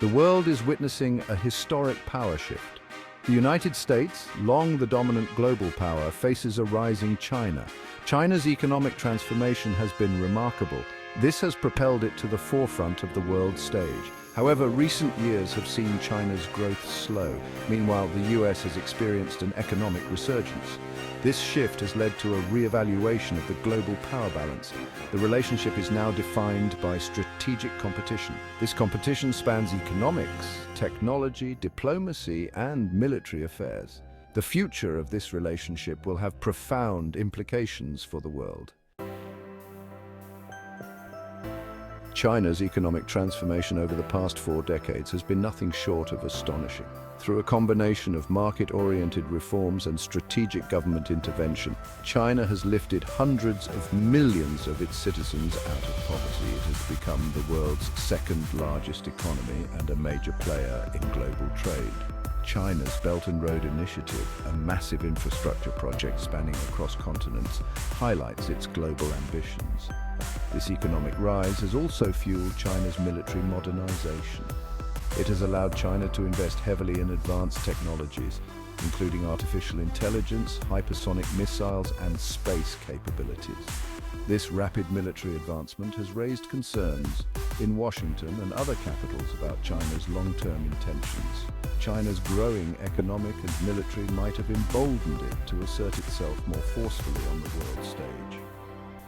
The world is witnessing a historic power shift. The United States, long the dominant global power, faces a rising China. China's economic transformation has been remarkable. This has propelled it to the forefront of the world stage. However, recent years have seen China's growth slow. Meanwhile, the US has experienced an economic resurgence. This shift has led to a re-evaluation of the global power balance. The relationship is now defined by strategic competition. This competition spans economics, technology, diplomacy, and military affairs. The future of this relationship will have profound implications for the world. China's economic transformation over the past 4 decades has been nothing short of astonishing. Through a combination of market-oriented reforms and strategic government intervention, China has lifted hundreds of millions of its citizens out of poverty. It has become the world's second-largest economy and a major player in global trade. China's Belt and Road Initiative, a massive infrastructure project spanning across continents, highlights its global ambitions. This economic rise has also fueled China's military modernization. It has allowed China to invest heavily in advanced technologies, including artificial intelligence, hypersonic missiles, and space capabilities. This rapid military advancement has raised concerns in Washington and other capitals about China's long-term intentions. China's growing economic and military might have emboldened it to assert itself more forcefully on the world stage.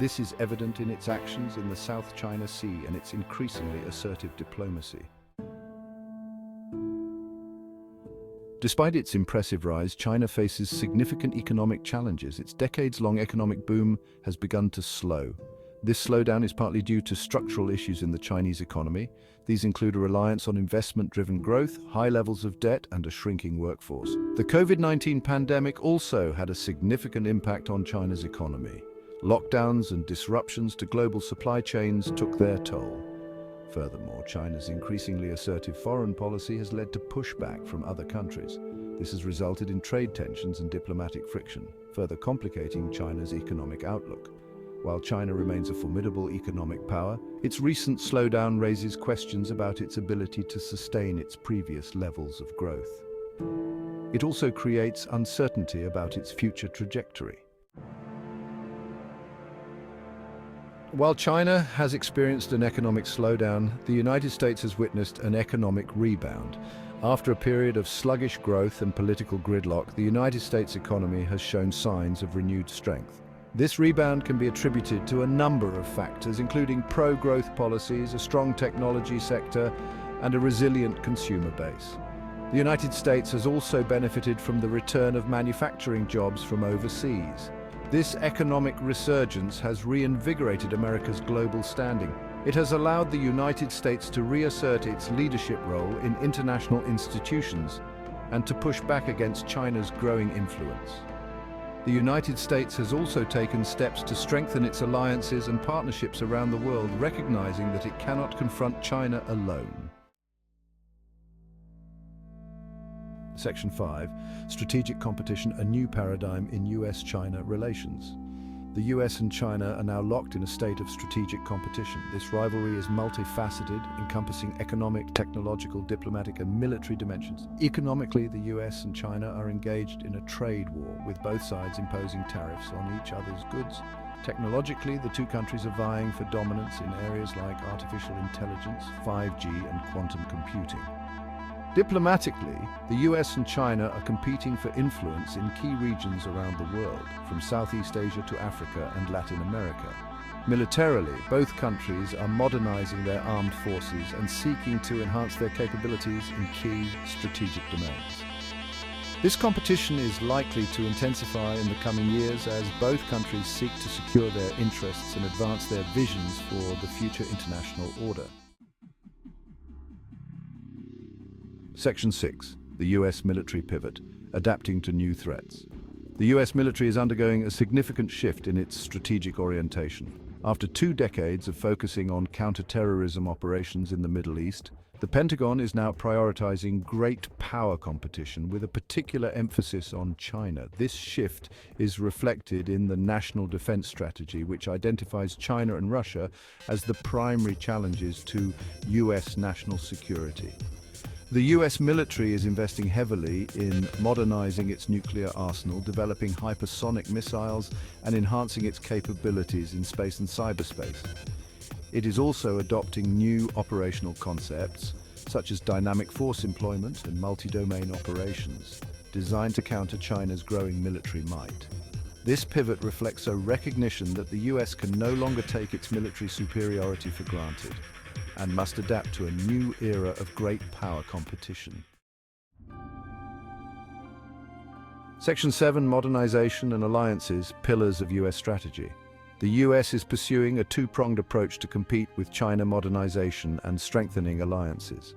This is evident in its actions in the South China Sea and its increasingly assertive diplomacy. Despite its impressive rise, China faces significant economic challenges. Its decades-long economic boom has begun to slow. This slowdown is partly due to structural issues in the Chinese economy. These include a reliance on investment-driven growth, high levels of debt, and a shrinking workforce. The COVID-19 pandemic also had a significant impact on China's economy. Lockdowns and disruptions to global supply chains took their toll. Furthermore, China's increasingly assertive foreign policy has led to pushback from other countries. This has resulted in trade tensions and diplomatic friction, further complicating China's economic outlook. While China remains a formidable economic power, its recent slowdown raises questions about its ability to sustain its previous levels of growth. It also creates uncertainty about its future trajectory. While China has experienced an economic slowdown, the United States has witnessed an economic rebound. After a period of sluggish growth and political gridlock, the United States economy has shown signs of renewed strength. This rebound can be attributed to a number of factors, including pro-growth policies, a strong technology sector, and a resilient consumer base. The United States has also benefited from the return of manufacturing jobs from overseas. This economic resurgence has reinvigorated America's global standing. It has allowed the United States to reassert its leadership role in international institutions and to push back against China's growing influence. The United States has also taken steps to strengthen its alliances and partnerships around the world, recognizing that it cannot confront China alone. Section 5. Strategic competition, a new paradigm in U.S.-China relations. The U.S. and China are now locked in a state of strategic competition. This rivalry is multifaceted, encompassing economic, technological, diplomatic, and military dimensions. Economically, the U.S. and China are engaged in a trade war, with both sides imposing tariffs on each other's goods. Technologically, the two countries are vying for dominance in areas like artificial intelligence, 5G, and quantum computing. Diplomatically, the US and China are competing for influence in key regions around the world, from Southeast Asia to Africa and Latin America. Militarily, both countries are modernizing their armed forces and seeking to enhance their capabilities in key strategic domains. This competition is likely to intensify in the coming years as both countries seek to secure their interests and advance their visions for the future international order. Section 6. The U.S. military pivot, adapting to new threats. The U.S. military is undergoing a significant shift in its strategic orientation. After 2 decades of focusing on counter-terrorism operations in the Middle East, the Pentagon is now prioritizing great power competition with a particular emphasis on China. This shift is reflected in the National Defense Strategy, which identifies China and Russia as the primary challenges to U.S. national security. The US military is investing heavily in modernizing its nuclear arsenal, developing hypersonic missiles, and enhancing its capabilities in space and cyberspace. It is also adopting new operational concepts, such as dynamic force employment and multi-domain operations, designed to counter China's growing military might. This pivot reflects a recognition that the US can no longer take its military superiority for granted, and must adapt to a new era of great power competition. Section 7, Modernization and Alliances, Pillars of US Strategy. The US is pursuing a two-pronged approach to compete with China: modernization and strengthening alliances.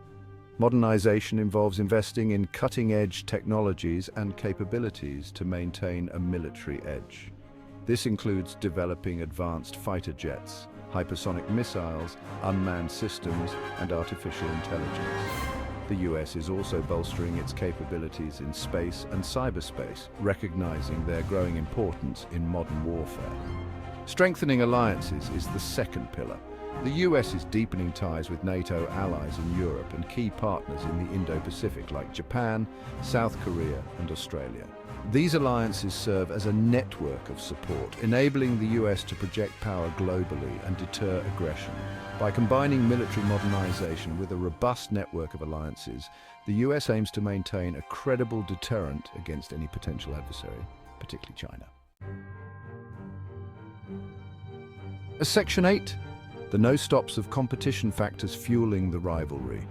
Modernization involves investing in cutting-edge technologies and capabilities to maintain a military edge. This includes developing advanced fighter jets, hypersonic missiles, unmanned systems, and artificial intelligence. The US is also bolstering its capabilities in space and cyberspace, recognizing their growing importance in modern warfare. Strengthening alliances is the second pillar. The US is deepening ties with NATO allies in Europe and key partners in the Indo-Pacific like Japan, South Korea, and Australia. These alliances serve as a network of support, enabling the US to project power globally and deter aggression. By combining military modernization with a robust network of alliances, the US aims to maintain a credible deterrent against any potential adversary, particularly China. Section 8. The no-stops of competition factors fueling the rivalry.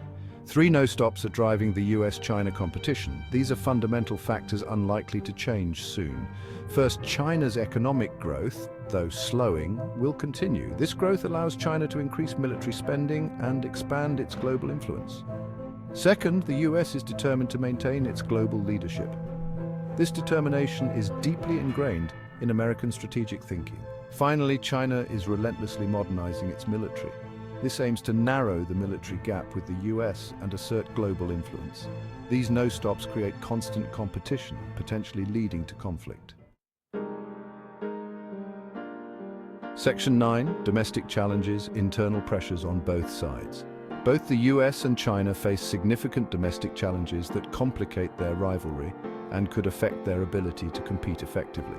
3 no-stops are driving the US-China competition. These are fundamental factors unlikely to change soon. First, China's economic growth, though slowing, will continue. This growth allows China to increase military spending and expand its global influence. Second, the US is determined to maintain its global leadership. This determination is deeply ingrained in American strategic thinking. Finally, China is relentlessly modernizing its military. This aims to narrow the military gap with the US and assert global influence. These no-stops create constant competition, potentially leading to conflict. Section 9. Domestic challenges, internal pressures on both sides. Both the US and China face significant domestic challenges that complicate their rivalry and could affect their ability to compete effectively.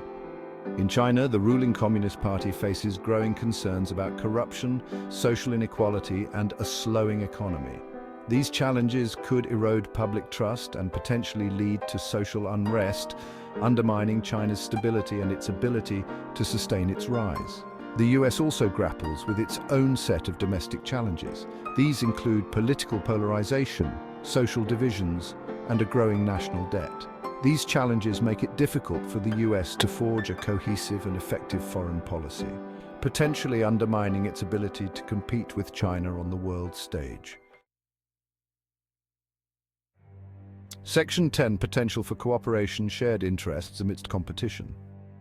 In China, the ruling Communist Party faces growing concerns about corruption, social inequality, and a slowing economy. These challenges could erode public trust and potentially lead to social unrest, undermining China's stability and its ability to sustain its rise. The US also grapples with its own set of domestic challenges. These include political polarization, social divisions, and a growing national debt. These challenges make it difficult for the US to forge a cohesive and effective foreign policy, potentially undermining its ability to compete with China on the world stage. Section 10. Potential for cooperation, shared interests amidst competition.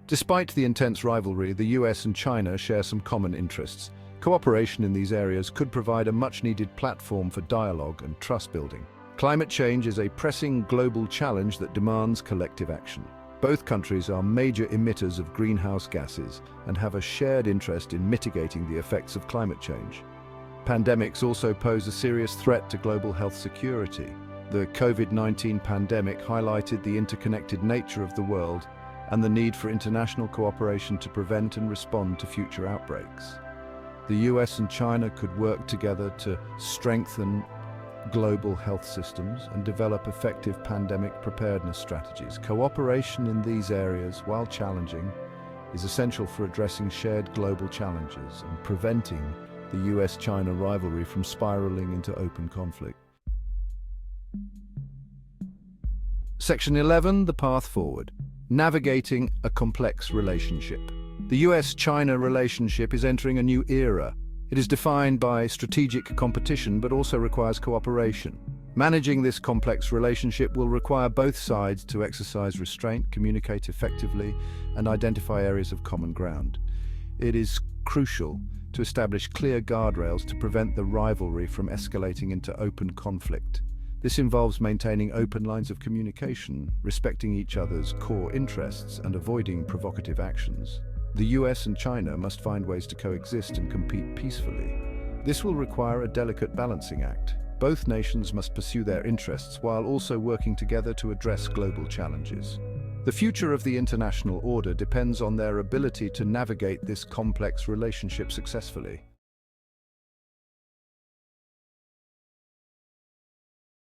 Despite the intense rivalry, the US and China share some common interests. Cooperation in these areas could provide a much-needed platform for dialogue and trust building. Climate change is a pressing global challenge that demands collective action. Both countries are major emitters of greenhouse gases and have a shared interest in mitigating the effects of climate change. Pandemics also pose a serious threat to global health security. The COVID-19 pandemic highlighted the interconnected nature of the world and the need for international cooperation to prevent and respond to future outbreaks. The US and China could work together to strengthen global health systems and develop effective pandemic preparedness strategies. Cooperation in these areas, while challenging, is essential for addressing shared global challenges and preventing the US-China rivalry from spiraling into open conflict. Section 11. The path forward. Navigating a complex relationship. The US-China relationship is entering a new era. It is defined by strategic competition but also requires cooperation. Managing this complex relationship will require both sides to exercise restraint, communicate effectively, and identify areas of common ground. It is crucial to establish clear guardrails to prevent the rivalry from escalating into open conflict. This involves maintaining open lines of communication, respecting each other's core interests, and avoiding provocative actions. The US and China must find ways to coexist and compete peacefully. This will require a delicate balancing act. Both nations must pursue their interests while also working together to address global challenges. The future of the international order depends on their ability to navigate this complex relationship successfully.